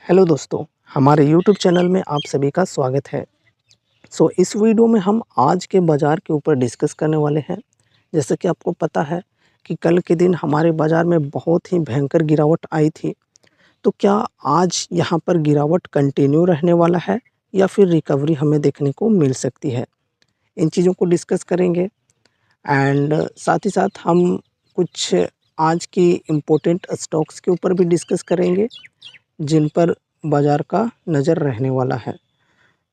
Hello दोस्तों, हमारे YouTube channel में आप सभी का स्वागत है। इस वीडियो में हम आज के बाज़ार के ऊपर डिस्कस करने वाले हैं। जैसे कि आपको पता है कि कल के दिन हमारे बाज़ार में बहुत ही भयंकर गिरावट आई थी। तो क्या आज यहाँ पर गिरावट कंटिन्यू रहने वाला है या फिर रिकवरी हमें देखने को मिल सकती है? इन चीज़ों को डिस्कस करेंगे एंड साथ ही साथ हम कुछ आज की इम्पोर्टेंट स्टॉक्स के ऊपर भी डिस्कस करेंगे, जिन पर बाज़ार का नज़र रहने वाला है।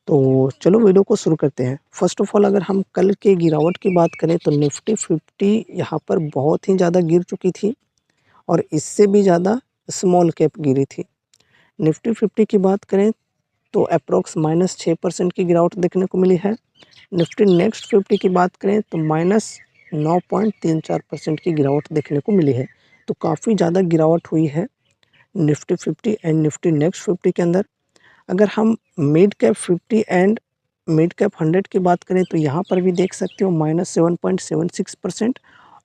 तो चलो वीडियो को शुरू करते हैं। फ़र्स्ट ऑफ़ ऑल अगर हम कल के गिरावट की बात करें तो निफ्टी 50 यहाँ पर बहुत ही ज़्यादा गिर चुकी थी और इससे भी ज़्यादा स्मॉल कैप गिरी थी। निफ्टी 50 की बात करें तो अप्रॉक्स -6% की गिरावट देखने को मिली है। निफ्टी नेक्स्ट 50 की बात करें तो -9.34% की गिरावट देखने को मिली है। तो काफ़ी ज़्यादा गिरावट हुई है निफ्टी 50 एंड निफ्टी नेक्स्ट 50 के अंदर। अगर हम mid cap 50 and mid cap 100 की बात करें तो यहाँ पर भी देख सकते हो -7.76%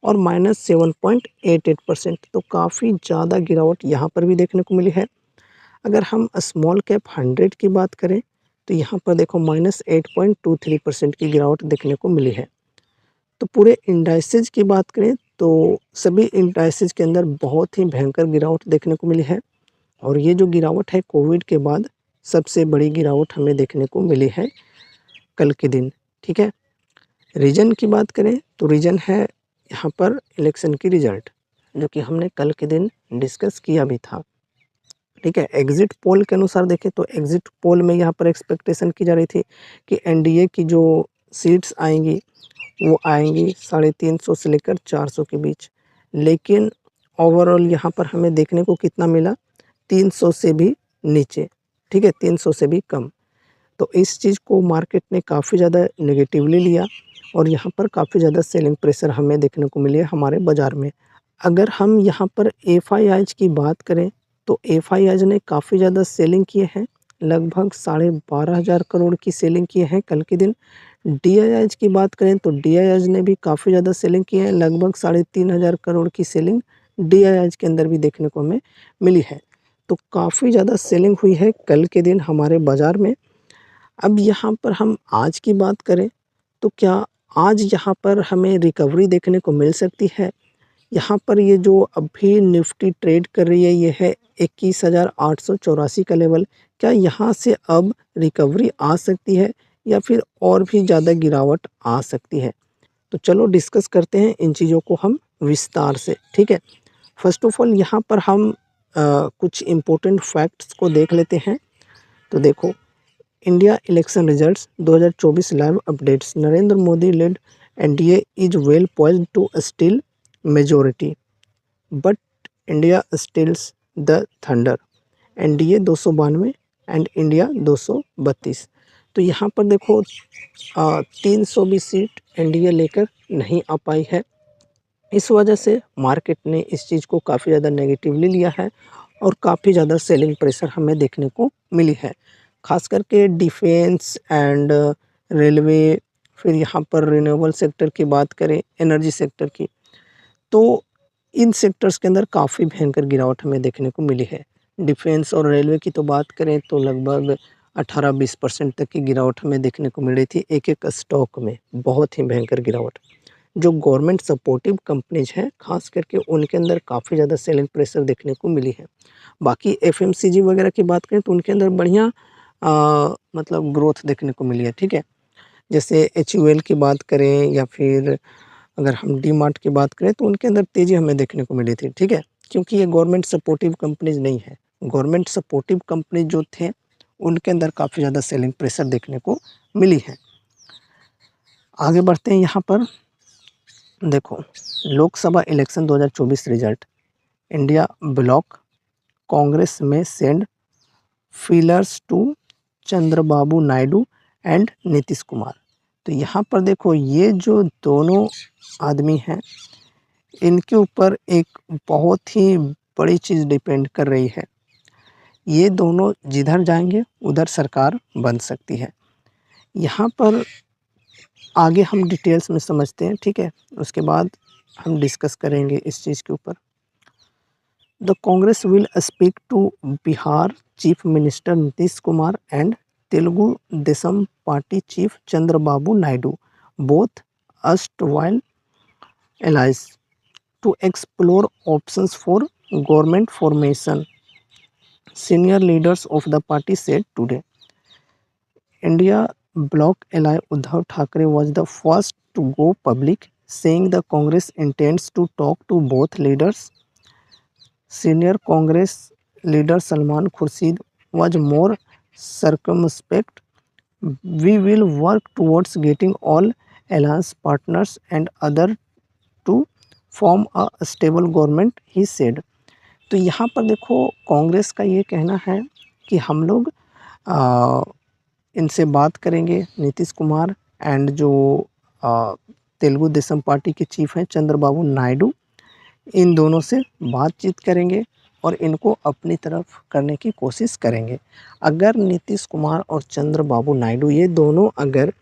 और -7.88%। तो काफ़ी ज़्यादा गिरावट यहाँ पर भी देखने को मिली है। अगर हम स्मॉल कैप 100 की बात करें तो यहाँ पर देखो -8.23% की गिरावट देखने को मिली है। तो पूरे इंडाइसेज की बात करें तो सभी इंडाइसेज के अंदर बहुत ही भयंकर गिरावट देखने को मिली है और ये जो गिरावट है कोविड के बाद सबसे बड़ी गिरावट हमें देखने को मिली है कल के दिन, ठीक है। रीज़न की बात करें तो रीज़न है यहाँ पर इलेक्शन की रिज़ल्ट, जो कि हमने कल के दिन डिस्कस किया भी था, ठीक है। एग्ज़िट पोल के अनुसार देखें तो एग्ज़िट पोल में यहाँ पर एक्सपेक्टेशन की जा रही थी कि एनडीए की जो सीट्स आएँगी वो आएँगी 350 से लेकर 400 के बीच। लेकिन ओवरऑल यहाँ पर हमें देखने को कितना मिला, 300 से भी नीचे, ठीक है, 300 से भी कम। तो इस चीज़ को मार्केट ने काफ़ी ज़्यादा नेगेटिवली लिया और यहाँ पर काफ़ी ज़्यादा सेलिंग प्रेशर हमें देखने को मिली है हमारे बाज़ार में। अगर हम यहाँ पर एफआईआईज़ की बात करें तो एफआईआईज़ ने काफ़ी ज़्यादा सेलिंग किए हैं, लगभग 12,500 करोड़ की सेलिंग किए हैं कल के दिन। डीआईआईज़ की बात करें तो डीआईआईज़ ने भी काफ़ी ज़्यादा सेलिंग की है, लगभग 3,500 करोड़ की सेलिंग डीआईआईज़ के अंदर भी देखने को हमें मिली है। तो काफ़ी ज़्यादा सेलिंग हुई है कल के दिन हमारे बाज़ार में। अब यहाँ पर हम आज की बात करें तो क्या आज यहाँ पर हमें रिकवरी देखने को मिल सकती है? यहाँ पर ये जो अभी निफ्टी ट्रेड कर रही है ये है 21,884 का लेवल। क्या यहाँ से अब रिकवरी आ सकती है या फिर और भी ज़्यादा गिरावट आ सकती है? तो चलो डिस्कस करते हैं इन चीज़ों को हम विस्तार से, ठीक है। फर्स्ट ऑफ ऑल यहाँ पर हम कुछ इम्पोर्टेंट फैक्ट्स को देख लेते हैं। तो देखो, India election results 2024 live updates, Narendra Modi led NDA is well poised to steal majority but India steals the thunder, NDA 292 and India 232। तो यहाँ पर देखो 320 सीट एनडीए लेकर नहीं आ पाई है। इस वजह से मार्केट ने इस चीज़ को काफ़ी ज़्यादा नेगेटिवली लिया है और काफ़ी ज़्यादा सेलिंग प्रेशर हमें देखने को मिली है। ख़ास करके डिफेंस एंड रेलवे, फिर यहाँ पर रिन्यूएबल सेक्टर की बात करें, एनर्जी सेक्टर की, तो इन सेक्टर्स के अंदर काफ़ी भयंकर गिरावट हमें देखने को मिली है। डिफेंस और रेलवे की तो बात करें तो लगभग 18-20% तक की गिरावट हमें देखने को मिल रही थी एक-एक स्टॉक में, बहुत ही भयंकर गिरावट। जो गवर्नमेंट सपोर्टिव कंपनीज़ हैं, ख़ास करके उनके अंदर काफ़ी ज़्यादा सेलिंग प्रेशर देखने को मिली है। बाकी एफएमसीजी वगैरह की बात करें तो उनके अंदर बढ़िया मतलब ग्रोथ देखने को मिली है, ठीक है। जैसे एचयूएल की बात करें या फिर अगर हम डी-मार्ट की बात करें तो उनके अंदर तेज़ी हमें देखने को मिली थी, ठीक है। क्योंकि ये गवर्नमेंट सपोर्टिव कंपनीज़ नहीं है। गवर्नमेंट सपोर्टिव कंपनी जो थे, उनके अंदर काफ़ी ज़्यादा सेलिंग प्रेशर देखने को मिली है। आगे बढ़ते हैं यहाँ पर। देखो, Lok Sabha election 2024 result, India bloc Congress में send feelers to Chandrababu Naidu and Nitish Kumar. तो यहाँ पर देखो ये जो दोनों आदमी हैं, इनके ऊपर एक बहुत ही बड़ी चीज़ डिपेंड कर रही है। ये दोनों जिधर जाएंगे उधर सरकार बन सकती है। यहाँ पर आगे हम डिटेल्स में समझते हैं, ठीक है। उसके बाद हम डिस्कस करेंगे इस चीज़ के ऊपर। The Congress will speak to Bihar Chief Minister Nitish Kumar and Telugu Desam Party Chief Chandrababu Naidu, both erstwhile allies, to explore options for government formation. Senior leaders of the party said today. India bloc ally Uddhav Thackeray was the first to go public, saying the Congress intends to talk to both leaders. Senior Congress leader Salman Khurshid was more circumspect. We will work towards getting all alliance partners and other to form a stable government, he said. तो यहाँ पर देखो कांग्रेस का ये कहना है कि हम लोग इनसे बात करेंगे, नीतीश कुमार एंड जो तेलुगु देशम पार्टी के चीफ हैं चंद्रबाबू नायडू, इन दोनों से बातचीत करेंगे और इनको अपनी तरफ करने की कोशिश करेंगे। अगर नीतीश कुमार और चंद्रबाबू नायडू ये दोनों अगर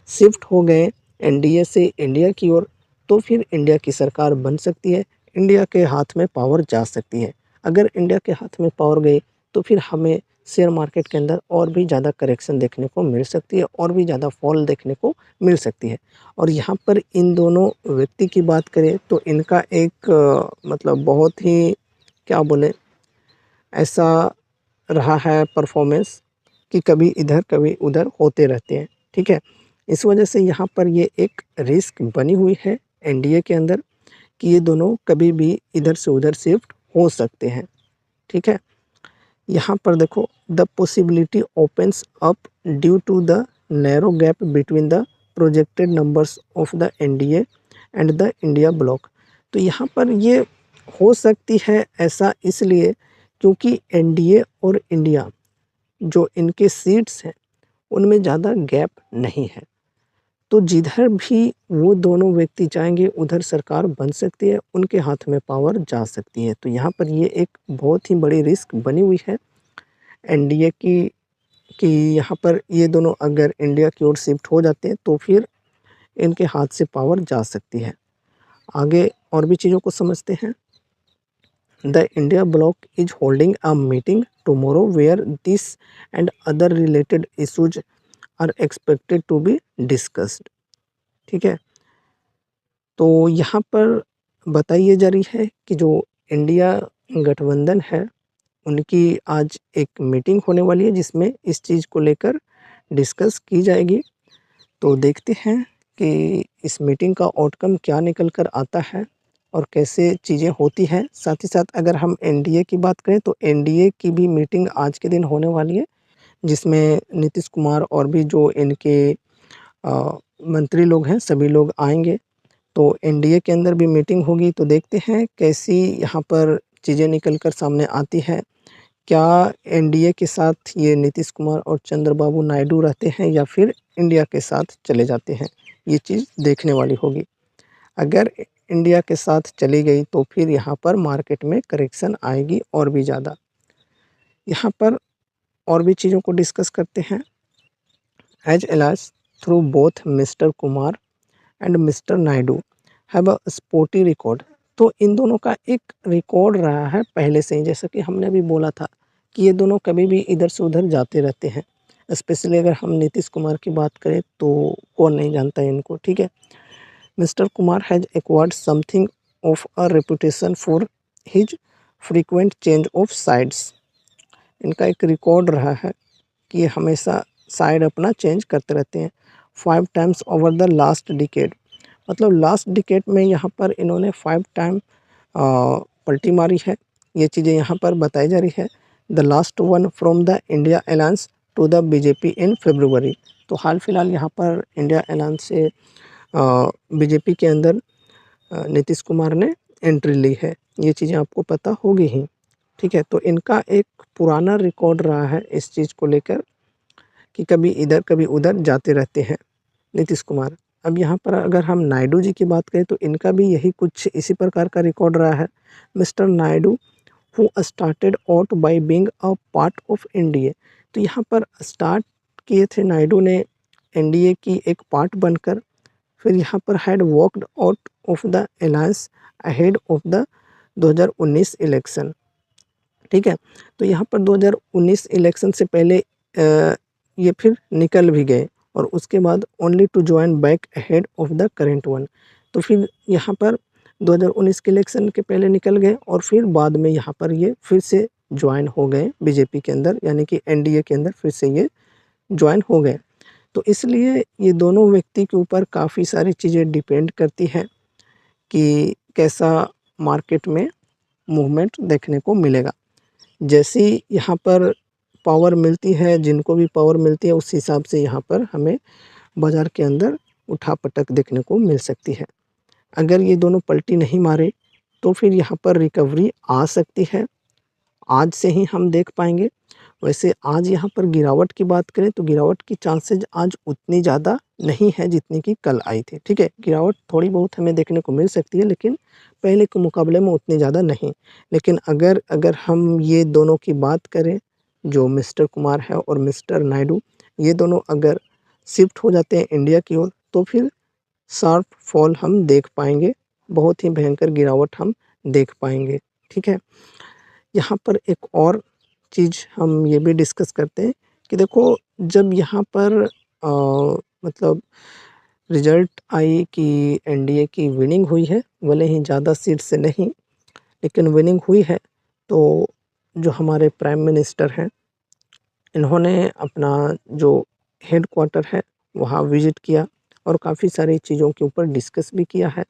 शिफ्ट हो गए एनडीए से इंडिया की ओर, तो फिर इंडिया की सरकार बन सकती है, इंडिया के हाथ में पावर जा सकती है। अगर इंडिया के हाथ में पावर गई तो फिर हमें शेयर मार्केट के अंदर और भी ज़्यादा करेक्शन देखने को मिल सकती है, और भी ज़्यादा फॉल देखने को मिल सकती है। और यहाँ पर इन दोनों व्यक्ति की बात करें तो इनका एक मतलब बहुत ही क्या बोले ऐसा रहा है परफॉर्मेंस कि कभी इधर कभी उधर होते रहते हैं, ठीक है। इस वजह से यहाँ पर ये एक रिस्क बनी हुई है एनडीए के अंदर कि ये दोनों कभी भी इधर से उधर शिफ्ट हो सकते हैं, ठीक है। यहाँ पर देखो the possibility opens up due to the narrow gap between the projected numbers of the NDA and the India bloc. तो यहाँ पर ये हो सकती है ऐसा इसलिए क्योंकि एनडीए और इंडिया जो इनके सीट्स हैं उनमें ज़्यादा गैप नहीं है, तो जिधर भी वो दोनों व्यक्ति जाएंगे उधर सरकार बन सकती है, उनके हाथ में पावर जा सकती है। तो यहाँ पर ये एक बहुत ही बड़ी रिस्क बनी हुई है एनडीए की कि यहाँ पर ये दोनों अगर इंडिया की ओर शिफ्ट हो जाते हैं तो फिर इनके हाथ से पावर जा सकती है। आगे और भी चीज़ों को समझते हैं। The India bloc is holding a meeting tomorrow where this and other related issues are expected to be discussed, ठीक है। तो यहाँ पर बताइए जा रही है कि जो इंडिया गठबंधन है उनकी आज एक मीटिंग होने वाली है जिसमें इस चीज़ को लेकर डिस्कस की जाएगी। तो देखते हैं कि इस मीटिंग का आउटकम क्या निकल कर आता है और कैसे चीज़ें होती हैं। साथ ही साथ अगर हम एनडीए की बात करें तो एनडीए की भी मीटिंग आज के दिन होने वाली है जिसमें नीतीश कुमार और भी जो इनके मंत्री लोग हैं सभी लोग आएंगे। तो एनडीए के अंदर भी मीटिंग होगी, तो देखते हैं कैसी यहाँ पर चीज़ें निकल कर सामने आती है। क्या एनडीए के साथ ये नीतीश कुमार और चंद्रबाबू नायडू रहते हैं या फिर इंडिया के साथ चले जाते हैं, ये चीज़ देखने वाली होगी। अगर इंडिया के साथ चली गई तो फिर यहाँ पर मार्केट में करेक्शन आएगी और भी ज़्यादा। यहाँ पर और भी चीज़ों को डिस्कस करते हैं। As alas through both mister Kumar and mister Naidu have a sporty record. तो इन दोनों का एक रिकॉर्ड रहा है पहले से ही, जैसा कि हमने अभी बोला था कि ये दोनों कभी भी इधर से उधर जाते रहते हैं। स्पेशली अगर हम नीतीश कुमार की बात करें तो कौन नहीं जानता है इनको, ठीक है। Mister Kumar has acquired something of a reputation for his frequent change of sides. इनका एक रिकॉर्ड रहा है कि ये हमेशा साइड अपना चेंज करते रहते हैं 5 times over the last decade. मतलब लास्ट डिकेड में यहाँ पर इन्होंने 5 टाइम पलटी मारी है, ये चीज़ें यहाँ पर बताई जा रही है। The last one from the India alliance to the BJP in February. तो हाल फिलहाल यहाँ पर इंडिया अलायंस से बीजेपी के अंदर नीतीश कुमार ने एंट्री ली है, ये चीज़ें आपको पता होगी ही, ठीक है। तो इनका एक पुराना रिकॉर्ड रहा है इस चीज़ को लेकर कि कभी इधर कभी उधर जाते रहते हैं नीतीश कुमार। अब यहाँ पर अगर हम नायडू जी की बात करें तो इनका भी यही कुछ इसी प्रकार का रिकॉर्ड रहा है। Mister Naidu who started out by being a part of NDA. तो यहाँ पर स्टार्ट किए थे नायडू ने एनडीए की एक पार्ट बनकर, फिर यहाँ पर had walked out of the alliance ahead of the 2019 election. ठीक है। तो यहाँ पर 2019 इलेक्शन से पहले ये फिर निकल भी गए और उसके बाद only to join back ahead of the current one. तो फिर यहाँ पर 2019 के इलेक्शन के पहले निकल गए और फिर बाद में यहाँ पर ये फिर से जॉइन हो गए बीजेपी के अंदर, यानी कि एनडीए के अंदर फिर से ये जॉइन हो गए। तो इसलिए ये दोनों व्यक्ति के ऊपर काफ़ी सारी चीज़ें डिपेंड करती हैं कि कैसा मार्केट में मूवमेंट देखने को मिलेगा। जैसी यहाँ पर पावर मिलती है, जिनको भी पावर मिलती है, उस हिसाब से यहाँ पर हमें बाज़ार के अंदर उठा-पटक देखने को मिल सकती है। अगर ये दोनों पलटी नहीं मारे, तो फिर यहाँ पर रिकवरी आ सकती है। आज से ही हम देख पाएँगे। वैसे आज यहाँ पर गिरावट की बात करें तो गिरावट की चांसेज़ आज उतनी ज़्यादा नहीं है जितनी कि कल आई थी, ठीक है? गिरावट थोड़ी बहुत हमें देखने को मिल सकती है, लेकिन पहले के मुकाबले में उतनी ज़्यादा नहीं। लेकिन अगर अगर हम ये दोनों की बात करें, जो मिस्टर कुमार है और मिस्टर नायडू, ये दोनों अगर शिफ्ट हो जाते हैं इंडिया की ओर, तो फिर शार्प फॉल हम देख पाएँगे, बहुत ही भयंकर गिरावट हम देख पाएँगे, ठीक है? यहाँ पर एक और चीज़ हम ये भी डिस्कस करते हैं कि देखो, जब यहाँ पर मतलब रिज़ल्ट आई कि एनडीए की विनिंग हुई है, भले ही ज़्यादा सीट से नहीं, लेकिन विनिंग हुई है, तो जो हमारे प्राइम मिनिस्टर हैं, इन्होंने अपना जो हेडक्वार्टर है, वहाँ विज़िट किया और काफ़ी सारी चीज़ों के ऊपर डिस्कस भी किया है,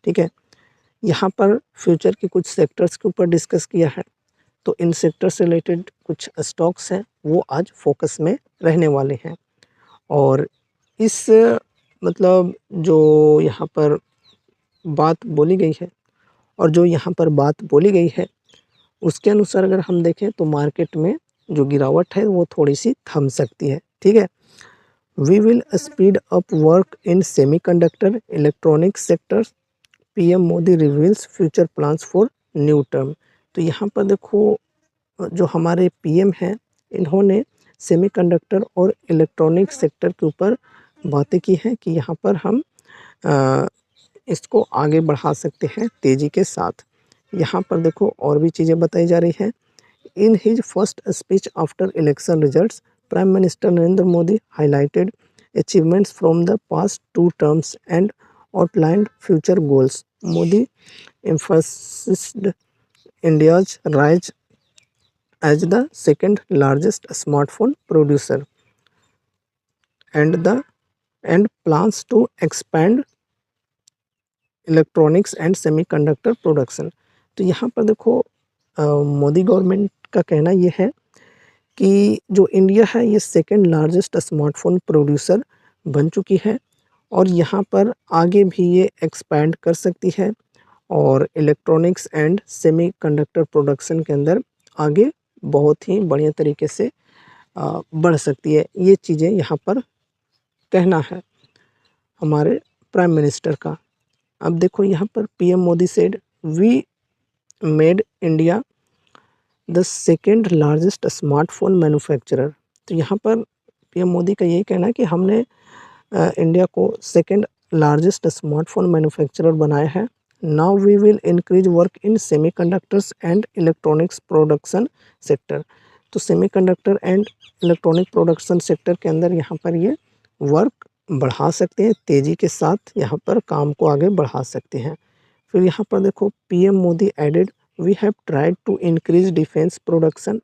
ठीक है? यहाँ पर फ्यूचर के कुछ सेक्टर्स के ऊपर डिस्कस किया है। तो इन सेक्टर से रिलेटेड कुछ स्टॉक्स हैं, वो आज फ़ोकस में रहने वाले हैं। और इस मतलब जो यहाँ पर बात बोली गई है और जो यहाँ पर बात बोली गई है, उसके अनुसार अगर हम देखें तो मार्केट में जो गिरावट है वो थोड़ी-सी थम सकती है, ठीक है? We will speed up work in semiconductor electronic sectors, PM Modi reveals future plans for new term. तो यहाँ पर देखो, जो हमारे पीएम हैं, इन्होंने सेमीकंडक्टर और इलेक्ट्रॉनिक सेक्टर के ऊपर बातें की हैं कि यहाँ पर हम अ, इसको आगे बढ़ा सकते हैं तेज़ी के साथ। यहाँ पर देखो और भी चीज़ें बताई जा रही हैं। In his first speech after election results, prime minister Narendra Modi highlighted achievements from the past 2 terms and outlined future goals. Modi emphasized India's rise as the second largest smartphone producer and plans to expand electronics and semiconductor production. तो यहाँ पर देखो, Modi government का कहना ये है कि जो इंडिया है ये सेकंड लार्जेस्ट स्मार्टफोन प्रोड्यूसर बन चुकी है और यहाँ पर आगे भी ये एक्सपैंड कर सकती है और इलेक्ट्रॉनिक्स एंड सेमीकंडक्टर प्रोडक्शन के अंदर आगे बहुत ही बढ़िया तरीके से बढ़ सकती है। ये चीज़ें यहाँ पर कहना है हमारे प्राइम मिनिस्टर का। अब देखो यहाँ पर PM Modi said we made India the second largest smartphone manufacturer. तो यहाँ पर पीएम मोदी का यही कहना है कि हमने इंडिया को सेकेंड लार्जेस्ट स्मार्टफोन मैन्युफैक्चरर बनाया है। Now we will increase work in semiconductors and electronics production sector. तो semiconductor and electronic production sector के अंदर यहाँ पर ये वर्क बढ़ा सकते हैं, तेज़ी के साथ यहाँ पर काम को आगे बढ़ा सकते हैं। फिर यहाँ पर देखो, PM Modi added we have tried to increase defence production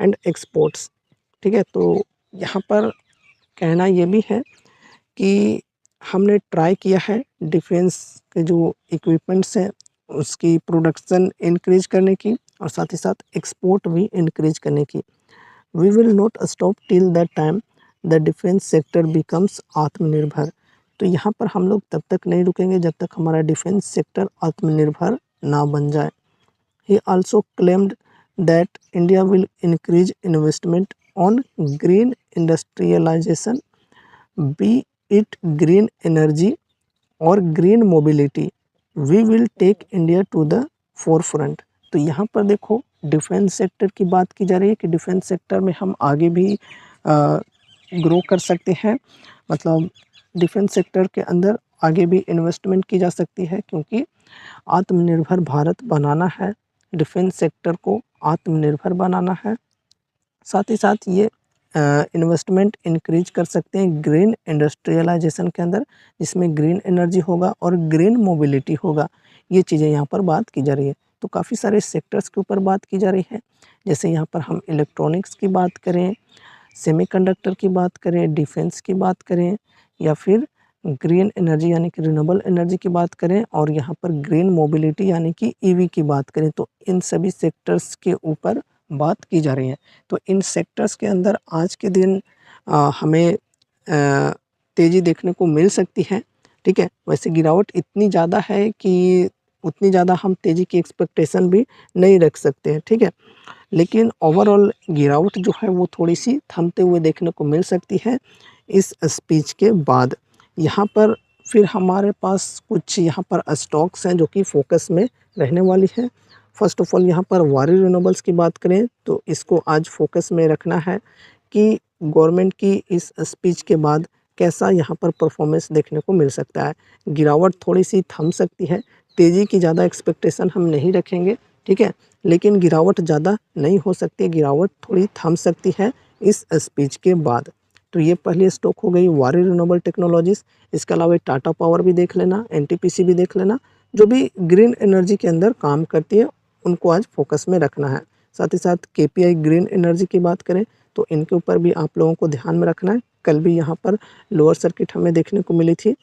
and exports, ठीक है? तो यहाँ पर कहना ये भी है कि हमने ट्राई किया है डिफेंस के जो इक्विपमेंट्स हैं उसकी प्रोडक्शन इंक्रीज करने की और साथ ही साथ एक्सपोर्ट भी इंक्रीज करने की। We will not stop till that time the defence sector becomes atmanirbhar. तो यहाँ पर हम लोग तब तक नहीं रुकेंगे जब तक हमारा डिफेंस सेक्टर आत्मनिर्भर ना बन जाए। He also claimed that India will increase investment on green industrialization, be it green energy or green mobility. We will take India to the forefront। तो यहाँ पर देखो, डिफेंस सेक्टर की बात की जा रही है कि डिफेंस सेक्टर में हम आगे भी ग्रो कर सकते हैं। मतलब डिफेंस सेक्टर के अंदर आगे भी इन्वेस्टमेंट की जा सकती है, क्योंकि आत्मनिर्भर भारत बनाना है। डिफेंस सेक्टर को आत्मनिर्भर बनाना है। साथ ही साथ ये इन्वेस्टमेंट इंक्रीज कर सकते हैं ग्रीन इंडस्ट्रियलाइजेशन के अंदर, जिसमें ग्रीन एनर्जी होगा और ग्रीन मोबिलिटी होगा। ये चीज़ें यहाँ पर बात की जा रही है। तो काफ़ी सारे सेक्टर्स के ऊपर बात की जा रही है। जैसे यहाँ पर हम इलेक्ट्रॉनिक्स की बात करें, सेमीकंडक्टर की बात करें, डिफेंस की बात करें, या फिर ग्रीन एनर्जी यानी कि रिन्यूएबल एनर्जी की बात करें, और यहाँ पर ग्रीन मोबिलिटी यानी कि ईवी की बात करें, तो इन सभी सेक्टर्स के ऊपर बात की जा रही है। तो इन सेक्टर्स के अंदर आज के दिन हमें तेज़ी देखने को मिल सकती है, ठीक है। वैसे गिरावट इतनी ज़्यादा है कि उतनी ज़्यादा हम तेज़ी की एक्सपेक्टेशन भी नहीं रख सकते हैं, ठीक है। लेकिन ओवरऑल गिरावट जो है वो थोड़ी-सी थमते हुए देखने को मिल सकती है इस स्पीच के बाद। यहाँ पर फिर हमारे पास कुछ यहाँ पर स्टॉक्स हैं जो कि फ़ोकस में रहने वाली है। फ़र्स्ट ऑफ़ ऑल यहाँ पर वारी रिन्यूएबल्स की बात करें तो इसको आज फ़ोकस में रखना है कि गवर्नमेंट की इस स्पीच के बाद कैसा यहाँ पर परफ़ॉर्मेंस देखने को मिल सकता है। गिरावट थोड़ी-सी थम सकती है, तेज़ी की ज़्यादा एक्सपेक्टेशन हम नहीं रखेंगे, ठीक है। लेकिन गिरावट ज़्यादा नहीं हो सकती, गिरावट थोड़ी थम सकती है इस स्पीच के बाद। तो ये पहली स्टॉक हो गई वारी रिन्यूएबल टेक्नोलॉजीज़। इसके अलावा टाटा पावर भी देख लेना, एनटीपीसी भी देख लेना, जो भी ग्रीन एनर्जी के अंदर काम करती है उनको आज फोकस में रखना है। साथ ही साथ केपीआई ग्रीन एनर्जी की बात करें तो इनके ऊपर भी आप लोगों को ध्यान में रखना है। कल भी यहाँ पर लोअर सर्किट हमें देखने को मिली थी,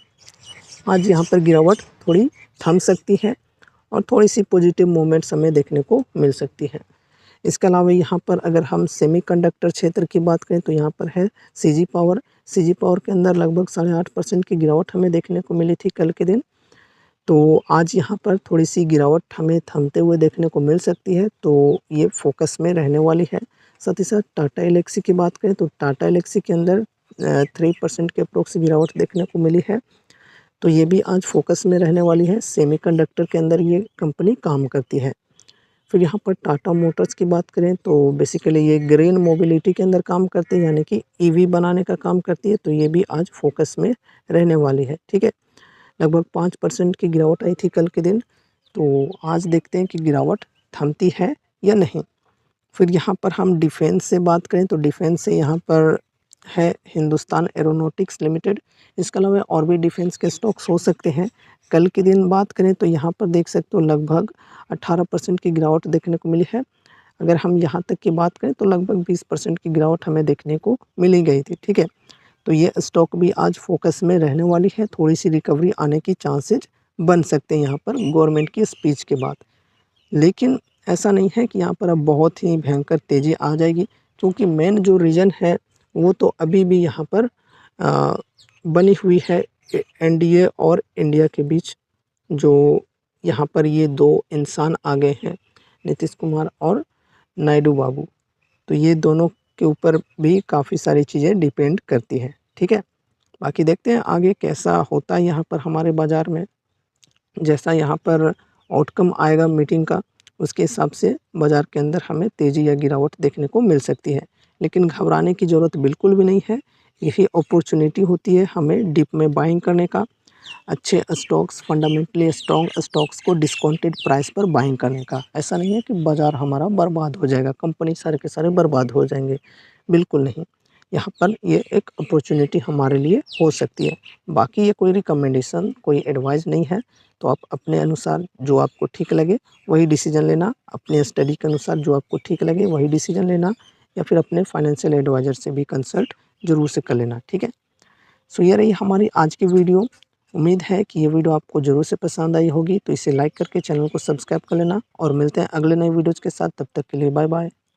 आज यहाँ पर गिरावट थोड़ी थम सकती है और थोड़ी-सी पॉजिटिव मूवमेंट्स हमें देखने को मिल सकती है। इसके अलावा यहाँ पर अगर हम सेमीकंडक्टर क्षेत्र की बात करें तो यहाँ पर है सीजी पावर। सीजी पावर के अंदर लगभग 8.5% की गिरावट हमें देखने को मिली थी कल के दिन। तो आज यहाँ पर थोड़ी-सी गिरावट हमें थमते हुए देखने को मिल सकती है, तो ये फ़ोकस में रहने वाली है। साथ ही साथ टाटा एल्क्सी की बात करें तो टाटा एल्क्सी के अंदर 3% के अप्रॉक्स गिरावट देखने को मिली है। तो ये भी आज फ़ोकस में रहने वाली है। सेमीकंडक्टर के अंदर ये कंपनी काम करती है। फिर यहाँ पर टाटा मोटर्स की बात करें तो बेसिकली ये ग्रीन मोबिलिटी के अंदर काम करते हैं, यानी कि ईवी बनाने का काम करती है, तो ये भी आज फ़ोकस में रहने वाली है, ठीक है। लगभग 5% की गिरावट आई थी कल के दिन, तो आज देखते हैं कि गिरावट थमती है या नहीं। फिर यहाँ पर हम डिफेंस से बात करें तो डिफेंस से यहाँ पर है हिंदुस्तान एरोनॉटिक्स लिमिटेड। इसके अलावा और भी डिफेंस के स्टॉक्स हो सकते हैं। कल के दिन बात करें तो यहाँ पर देख सकते हो लगभग 18% की गिरावट देखने को मिली है। अगर हम यहाँ तक की बात करें तो लगभग 20% की गिरावट हमें देखने को मिली गई थी, ठीक है। तो ये स्टॉक भी आज फ़ोकस में रहने वाली है, थोड़ी-सी रिकवरी आने की चांसेज़ बन सकते हैं यहाँ पर गवर्नमेंट की स्पीच के बाद। लेकिन ऐसा नहीं है कि यहाँ पर अब बहुत ही भयंकर तेज़ी आ जाएगी, क्योंकि मेन जो रीज़न है वो तो अभी भी यहाँ पर बनी हुई है एनडीए और इंडिया के बीच। जो यहाँ पर ये 2 इंसान आ गए हैं, नीतीश कुमार और नायडू बाबू, तो ये दोनों के ऊपर भी काफ़ी सारी चीज़ें डिपेंड करती हैं, ठीक है। बाकी देखते हैं आगे कैसा होता है यहाँ पर हमारे बाज़ार में। जैसा यहाँ पर आउटकम आएगा मीटिंग का, उसके हिसाब से बाज़ार के अंदर हमें तेज़ी या गिरावट देखने को मिल सकती है। लेकिन घबराने की ज़रूरत बिल्कुल भी नहीं है, यही अपॉर्चुनिटी होती है हमें डिप में बाइंग करने का, अच्छे स्टॉक्स फंडामेंटली स्ट्रॉन्ग स्टॉक्स को डिस्काउंटेड प्राइस पर बाइंग करने का। ऐसा नहीं है कि बाज़ार हमारा बर्बाद हो जाएगा, कंपनी सारे के सारे बर्बाद हो जाएँगे, बिल्कुल नहीं। यहाँ पर ये एक अपॉर्चुनिटी हमारे लिए हो सकती है। बाकी ये कोई रिकमेंडेशन, कोई एडवाइस नहीं है, तो आप अपने अनुसार जो आपको ठीक लगे वही डिसीज़न लेना, अपने स्टडी के अनुसार जो आपको ठीक लगे वही डिसीज़न लेना, या फिर अपने फाइनेंशियल एडवाइज़र से भी कंसल्ट ज़रूर से कर लेना, ठीक है। सो ये रही हमारी आज की वीडियो। उम्मीद है कि ये वीडियो आपको ज़रूर से पसंद आई होगी, तो इसे लाइक करके चैनल को सब्सक्राइब कर लेना और मिलते हैं अगले नए वीडियोज़ के साथ। तब तक के लिए बाय बाय।